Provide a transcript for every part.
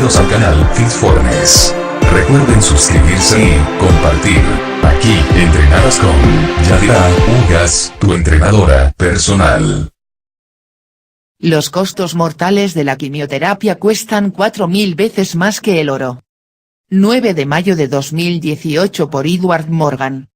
Bienvenidos al canal Fitfornes. Recuerden suscribirse y compartir. Aquí entrenarás con Yadira Ugas, tu entrenadora personal. Los costos mortales de la quimioterapia cuestan 4.000 veces más que el oro. 9 de mayo de 2018 por Edward Morgan.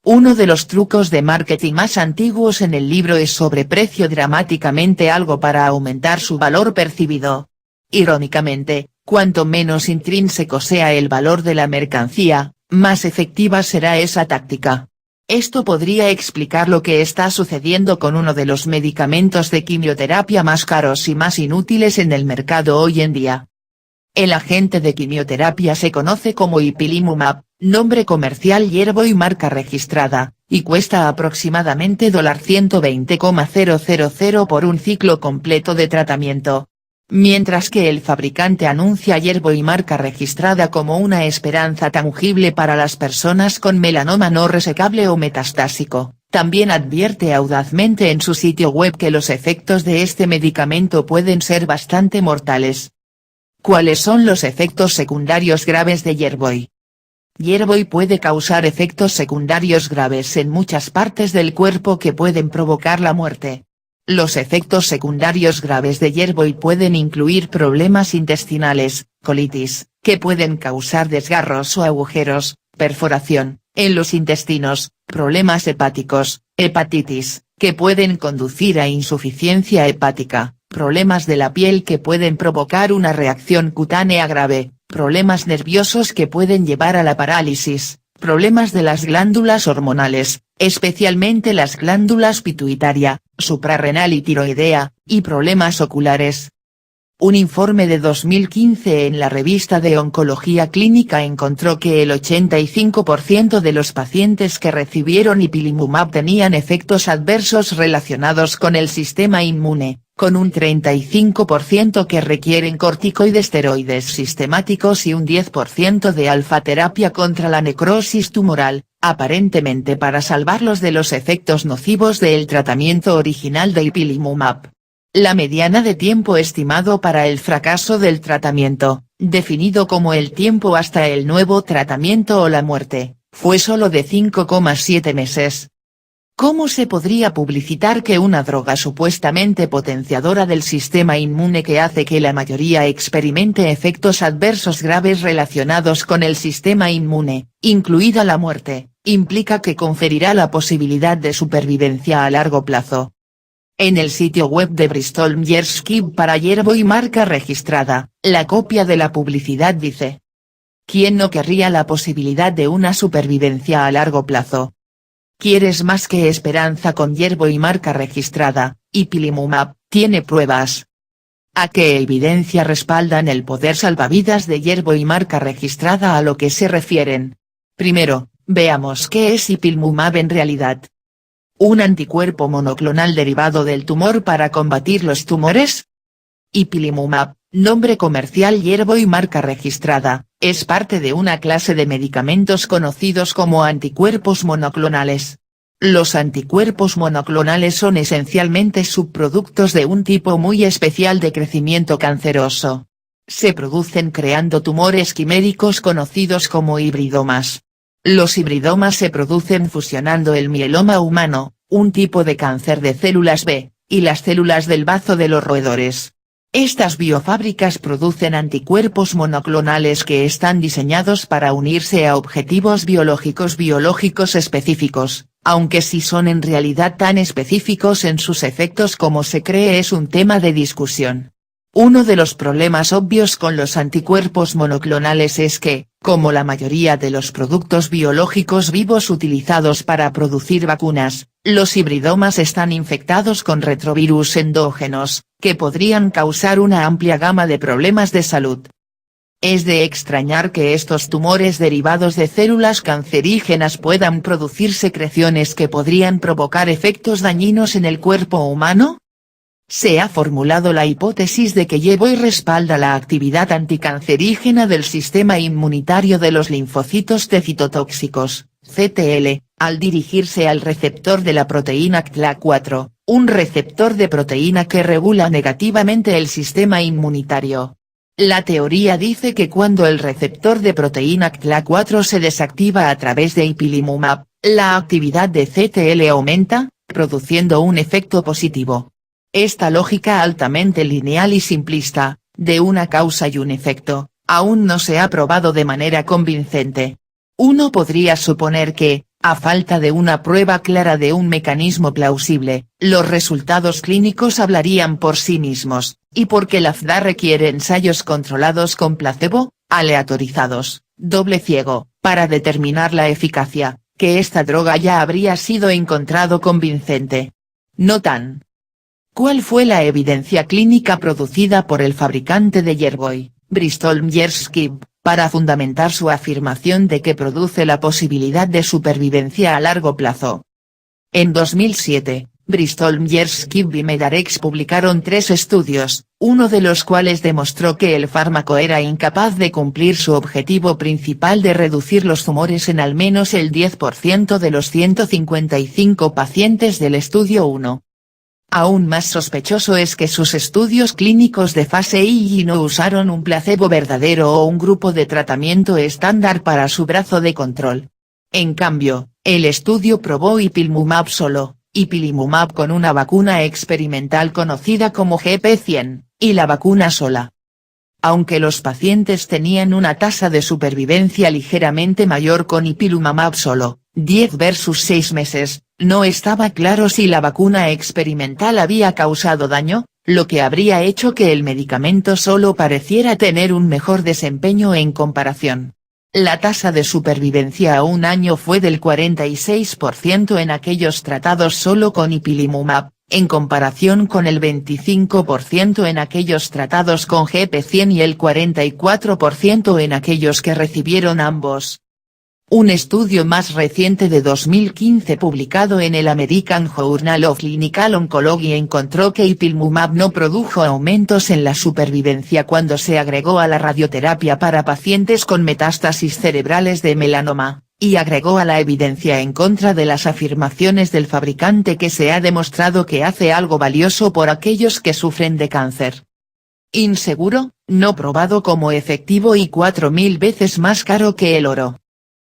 Uno de los trucos de marketing más antiguos en el libro es sobreprecio dramáticamente algo para aumentar su valor percibido. Irónicamente, cuanto menos intrínseco sea el valor de la mercancía, más efectiva será esa táctica. Esto podría explicar lo que está sucediendo con uno de los medicamentos de quimioterapia más caros y más inútiles en el mercado hoy en día. El agente de quimioterapia se conoce como ipilimumab, nombre comercial Yervoy marca registrada, y cuesta aproximadamente $120,000 por un ciclo completo de tratamiento. Mientras que el fabricante anuncia Yervoy marca registrada como una esperanza tangible para las personas con melanoma no resecable o metastásico, también advierte audazmente en su sitio web que los efectos de este medicamento pueden ser bastante mortales. ¿Cuáles son los efectos secundarios graves de Yervoy? Yervoy puede causar efectos secundarios graves en muchas partes del cuerpo que pueden provocar la muerte. Los efectos secundarios graves de Yervoy pueden incluir problemas intestinales, colitis, que pueden causar desgarros o agujeros, perforación, en los intestinos, problemas hepáticos, hepatitis, que pueden conducir a insuficiencia hepática, problemas de la piel que pueden provocar una reacción cutánea grave, problemas nerviosos que pueden llevar a la parálisis, problemas de las glándulas hormonales, especialmente las glándulas pituitaria, suprarrenal y tiroidea, y problemas oculares. Un informe de 2015 en la revista de Oncología Clínica encontró que el 85% de los pacientes que recibieron ipilimumab tenían efectos adversos relacionados con el sistema inmune, con un 35% que requieren corticosteroides sistemáticos y un 10% de alfa-terapia contra la necrosis tumoral, aparentemente para salvarlos de los efectos nocivos del tratamiento original de ipilimumab. La mediana de tiempo estimado para el fracaso del tratamiento, definido como el tiempo hasta el nuevo tratamiento o la muerte, fue solo de 5,7 meses. ¿Cómo se podría publicitar que una droga supuestamente potenciadora del sistema inmune que hace que la mayoría experimente efectos adversos graves relacionados con el sistema inmune, incluida la muerte, implica que conferirá la posibilidad de supervivencia a largo plazo? En el sitio web de Bristol Myers Squibb para Yervoy marca registrada, la copia de la publicidad dice: ¿Quién no querría la posibilidad de una supervivencia a largo plazo? ¿Quieres más que esperanza con Yervoy marca registrada? Ipilimumab tiene pruebas. ¿A qué evidencia respaldan el poder salvavidas de Yervoy marca registrada a lo que se refieren? Primero, veamos qué es ipilimumab en realidad. ¿Un anticuerpo monoclonal derivado del tumor para combatir los tumores? Ipilimumab, nombre comercial Yervoy marca registrada, es parte de una clase de medicamentos conocidos como anticuerpos monoclonales. Los anticuerpos monoclonales son esencialmente subproductos de un tipo muy especial de crecimiento canceroso. Se producen creando tumores quiméricos conocidos como hibridomas. Los hibridomas se producen fusionando el mieloma humano, un tipo de cáncer de células B, y las células del bazo de los roedores. Estas biofábricas producen anticuerpos monoclonales que están diseñados para unirse a objetivos biológicos específicos, aunque si son en realidad tan específicos en sus efectos como se cree es un tema de discusión. Uno de los problemas obvios con los anticuerpos monoclonales es que, como la mayoría de los productos biológicos vivos utilizados para producir vacunas, los hibridomas están infectados con retrovirus endógenos, que podrían causar una amplia gama de problemas de salud. Es de extrañar que estos tumores derivados de células cancerígenas puedan producir secreciones que podrían provocar efectos dañinos en el cuerpo humano. Se ha formulado la hipótesis de que Yervoy respalda la actividad anticancerígena del sistema inmunitario de los linfocitos T citotóxicos, CTL, al dirigirse al receptor de la proteína CTLA4, un receptor de proteína que regula negativamente el sistema inmunitario. La teoría dice que cuando el receptor de proteína CTLA-4 se desactiva a través de ipilimumab, la actividad de CTL aumenta, produciendo un efecto positivo. Esta lógica altamente lineal y simplista, de una causa y un efecto, aún no se ha probado de manera convincente. Uno podría suponer que, a falta de una prueba clara de un mecanismo plausible, los resultados clínicos hablarían por sí mismos, y porque la FDA requiere ensayos controlados con placebo, aleatorizados, doble ciego, para determinar la eficacia, que esta droga ya habría sido encontrado convincente. No tan. ¿Cuál fue la evidencia clínica producida por el fabricante de Yervoy, Bristol Myers Squibb, para fundamentar su afirmación de que produce la posibilidad de supervivencia a largo plazo? En 2007, Bristol Myers Squibb y Medarex publicaron 3 estudios, uno de los cuales demostró que el fármaco era incapaz de cumplir su objetivo principal de reducir los tumores en al menos el 10% de los 155 pacientes del estudio 1. Aún más sospechoso es que sus estudios clínicos de fase I no usaron un placebo verdadero o un grupo de tratamiento estándar para su brazo de control. En cambio, el estudio probó ipilimumab solo, ipilimumab con una vacuna experimental conocida como GP100, y la vacuna sola. Aunque los pacientes tenían una tasa de supervivencia ligeramente mayor con ipilimumab solo, 10 versus 6 meses, no estaba claro si la vacuna experimental había causado daño, lo que habría hecho que el medicamento solo pareciera tener un mejor desempeño en comparación. La tasa de supervivencia a un año fue del 46% en aquellos tratados solo con ipilimumab, en comparación con el 25% en aquellos tratados con GP100 y el 44% en aquellos que recibieron ambos. Un estudio más reciente de 2015 publicado en el American Journal of Clinical Oncology encontró que ipilimumab no produjo aumentos en la supervivencia cuando se agregó a la radioterapia para pacientes con metástasis cerebrales de melanoma, y agregó a la evidencia en contra de las afirmaciones del fabricante que se ha demostrado que hace algo valioso por aquellos que sufren de cáncer. Inseguro, no probado como efectivo y 4000 veces más caro que el oro.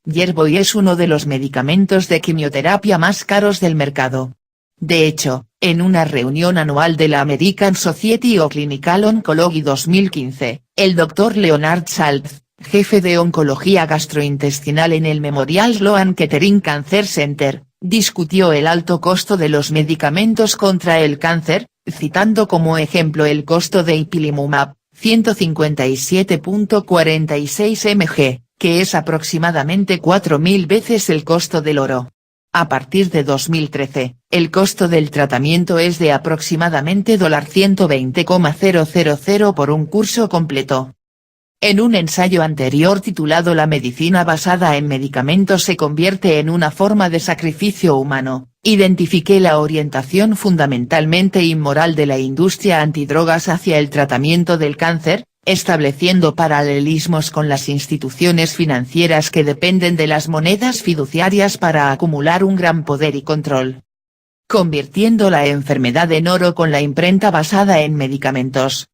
Yervoy es uno de los medicamentos de quimioterapia más caros del mercado. De hecho, en una reunión anual de la American Society of Clinical Oncology 2015, el Dr. Leonard Saltz, jefe de oncología gastrointestinal en el Memorial Sloan Kettering Cancer Center, discutió el alto costo de los medicamentos contra el cáncer, citando como ejemplo el costo de ipilimumab, 157.46 mg, que es aproximadamente 4000 veces el costo del oro. A partir de 2013, el costo del tratamiento es de aproximadamente $120,000 por un curso completo. En un ensayo anterior titulado La medicina basada en medicamentos se convierte en una forma de sacrificio humano, identifiqué la orientación fundamentalmente inmoral de la industria antidrogas hacia el tratamiento del cáncer, estableciendo paralelismos con las instituciones financieras que dependen de las monedas fiduciarias para acumular un gran poder y control. Convirtiendo la enfermedad en oro con la imprenta basada en medicamentos.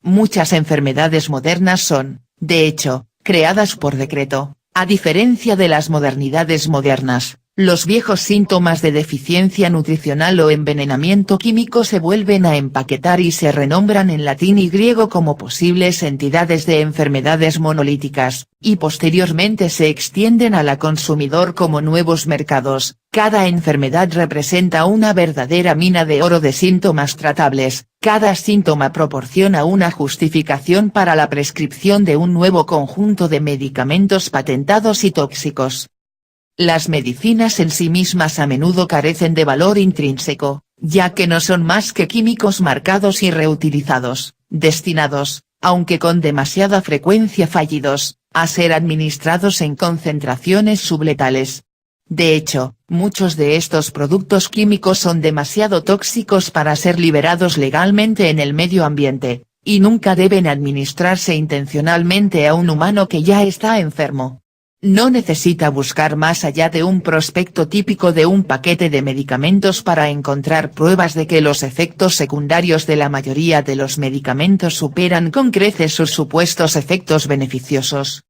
Muchas enfermedades modernas son, de hecho, creadas por decreto, a diferencia de las modernidades modernas. Los viejos síntomas de deficiencia nutricional o envenenamiento químico se vuelven a empaquetar y se renombran en latín y griego como posibles entidades de enfermedades monolíticas, y posteriormente se extienden a la consumidor como nuevos mercados. Cada enfermedad representa una verdadera mina de oro de síntomas tratables, cada síntoma proporciona una justificación para la prescripción de un nuevo conjunto de medicamentos patentados y tóxicos. Las medicinas en sí mismas a menudo carecen de valor intrínseco, ya que no son más que químicos marcados y reutilizados, destinados, aunque con demasiada frecuencia fallidos, a ser administrados en concentraciones subletales. De hecho, muchos de estos productos químicos son demasiado tóxicos para ser liberados legalmente en el medio ambiente, y nunca deben administrarse intencionalmente a un humano que ya está enfermo. No necesita buscar más allá de un prospecto típico de un paquete de medicamentos para encontrar pruebas de que los efectos secundarios de la mayoría de los medicamentos superan con creces sus supuestos efectos beneficiosos.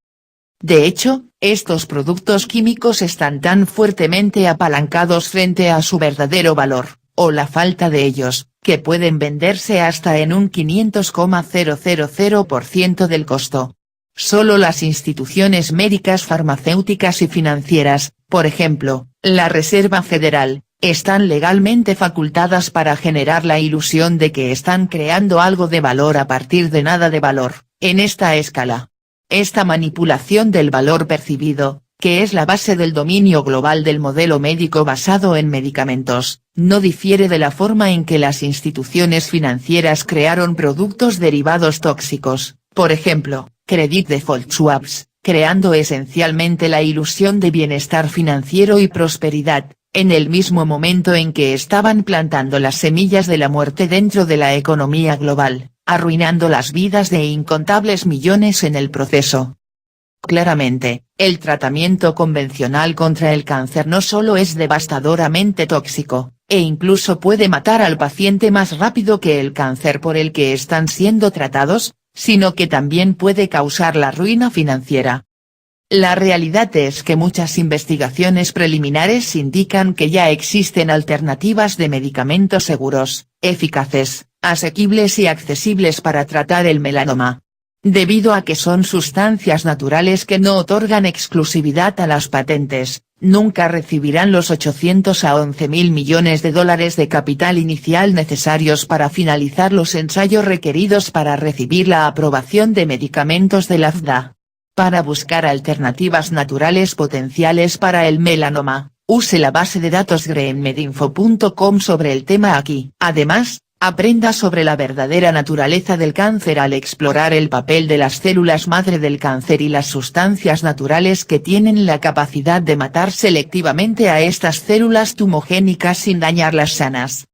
De hecho, estos productos químicos están tan fuertemente apalancados frente a su verdadero valor, o la falta de ellos, que pueden venderse hasta en un 500,000% del costo. Solo las instituciones médicas, farmacéuticas y financieras, por ejemplo, la Reserva Federal, están legalmente facultadas para generar la ilusión de que están creando algo de valor a partir de nada de valor, en esta escala. Esta manipulación del valor percibido, que es la base del dominio global del modelo médico basado en medicamentos, no difiere de la forma en que las instituciones financieras crearon productos derivados tóxicos, por ejemplo, credit default swaps, creando esencialmente la ilusión de bienestar financiero y prosperidad, en el mismo momento en que estaban plantando las semillas de la muerte dentro de la economía global, arruinando las vidas de incontables millones en el proceso. Claramente, el tratamiento convencional contra el cáncer no solo es devastadoramente tóxico, e incluso puede matar al paciente más rápido que el cáncer por el que están siendo tratados, sino que también puede causar la ruina financiera. La realidad es que muchas investigaciones preliminares indican que ya existen alternativas de medicamentos seguros, eficaces, asequibles y accesibles para tratar el melanoma. Debido a que son sustancias naturales que no otorgan exclusividad a las patentes, nunca recibirán los 800 a 11.000 millones de dólares de capital inicial necesarios para finalizar los ensayos requeridos para recibir la aprobación de medicamentos de la FDA. Para buscar alternativas naturales potenciales para el melanoma, use la base de datos greenmedinfo.com sobre el tema aquí. Además, aprenda sobre la verdadera naturaleza del cáncer al explorar el papel de las células madre del cáncer y las sustancias naturales que tienen la capacidad de matar selectivamente a estas células tumogénicas sin dañar las sanas.